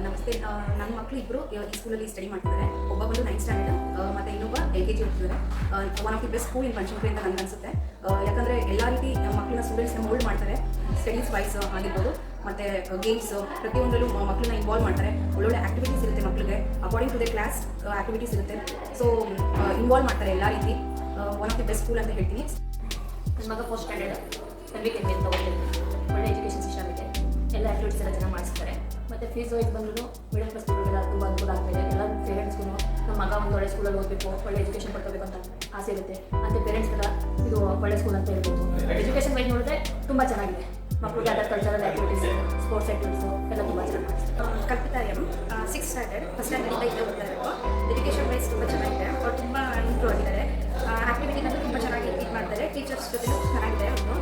ನಮಸ್ತೆ. ನನ್ನ ಮಕ್ಕಳು ಇಬ್ಬರು ಈ ಸ್ಕೂಲಲ್ಲಿ ಸ್ಟಡಿ ಮಾಡ್ತಿದ್ದಾರೆ. ಒಬ್ಬ ಬಂದು 9th ಸ್ಟ್ಯಾಂಡರ್ಡ್ ಮತ್ತು ಇನ್ನೊಬ್ಬ LKG ಓದ್ತಿದ್ದಾರೆ. One of the best school in Banashankari ಅಂತ ನನಗೆ ಅನಿಸುತ್ತೆ. ಯಾಕಂದರೆ ಎಲ್ಲ ರೀತಿ ಮಕ್ಕಳನ್ನ ಸ್ಟೂಡೆಂಟ್ಸ್ನ ಮೋಲ್ಡ್ ಮಾಡ್ತಾರೆ. ಸ್ಟಡೀಸ್ ವೈಸ್ ಆಗಿರ್ಬೋದು ಮತ್ತು ಗೇಮ್ಸ್ ಪ್ರತಿಯೊಂದರಲ್ಲೂ ಮಕ್ಕಳನ್ನ ಇನ್ವಾಲ್ವ್ ಮಾಡ್ತಾರೆ. ಒಳ್ಳೊಳ್ಳೆ ಆ್ಯಕ್ಟಿವಿಟೀಸ್ ಇರುತ್ತೆ ಮಕ್ಕಳಿಗೆ, according to the class activities ಇರುತ್ತೆ. ಸೊ ಇನ್ವಾಲ್ವ್ ಮಾಡ್ತಾರೆ ಎಲ್ಲ ರೀತಿ. One of the best school ಅಂತ ಹೇಳ್ತೀನಿ. ನನ್ನ ಮಗ 4th ಸ್ಟ್ಯಾಂಡರ್ಡ್ NVK ಅಂತ ಓದ್ತಿದ್ದೆ. ಒಳ್ಳೆ ಎಜುಕೇಷನ್ ಸಿಸ್ಟಮ್ ಇದೆ. ಎಲ್ಲ ಆ್ಯಕ್ಟಿವಿಟೀಸ್ ಎಲ್ಲ ಚೆನ್ನಾಗಿ ಮಾಡಿಸ್ತಾರೆ. ಮತ್ತು ಫೀಸ್ ವೈಸ್ ಬಂದರೂ ಮಿಡಲ್ ಕ್ಲಾಸ್ ಸ್ಕೂಲ್ಗೆಲ್ಲ ತುಂಬ ಅನುಕೂಲ ಆಗ್ತಾಯಿದೆ. ಎಲ್ಲ ಪೇರೆಂಟ್ಸ್ಗೂ ನಮ್ಮ ಮಗ ಒಂದು ಒಳ್ಳೆ ಸ್ಕೂಲಲ್ಲಿ ಓದಬೇಕು, ಒಳ್ಳೆ ಎಜುಕೇಷನ್ ಪಡ್ಕೋಬೇಕು ಅಂತ ಆಸೆ ಇರುತ್ತೆ. ಮತ್ತು ಪೇರೆಂಟ್ಸ್ಗೆಲ್ಲ ಇದು ಒಳ್ಳೆ ಸ್ಕೂಲ್ ಅಂತ ಹೇಳ್ಬೋದು. ಎಜುಕೇಷನ್ ವೈಸ್ ನೋಡಿದ್ರೆ ತುಂಬ ಚೆನ್ನಾಗಿದೆ. ಮಕ್ಕಳಿಗೆ other cultural activities, sports activities ಎಲ್ಲ ತುಂಬ ಚೆನ್ನಾಗಿ ಮಾಡಿಸ್ತಾರೆ. ಕಲ್ಪಿತಾ ಎಮ್ 6th ಸ್ಟ್ಯಾಂಡರ್ಡ್ ಫಸ್ಟ್ ಸ್ಟ್ಯಾಂಡರ್ಡಿಂದ ಇಲ್ಲೇ ಓದ್ತಾ ಇರೋದು. ಎಜುಕೇಷನ್ ವೈಸ್ ತುಂಬ ಚೆನ್ನಾಗಿದೆ. ಅವ್ರು ತುಂಬ ಇಂಪ್ರೂವ್ ಆಗಿದ್ದಾರೆ. ಆ್ಯಕ್ಟಿವಿಟಿನಲ್ಲೂ ತುಂಬ ಚೆನ್ನಾಗಿ ಇದು ಮಾಡ್ತಾರೆ. ಟೀಚರ್ಸ್ ಜೊತೆಲೂ ಚೆನ್ನಾಗಿದೆ ಅವರು.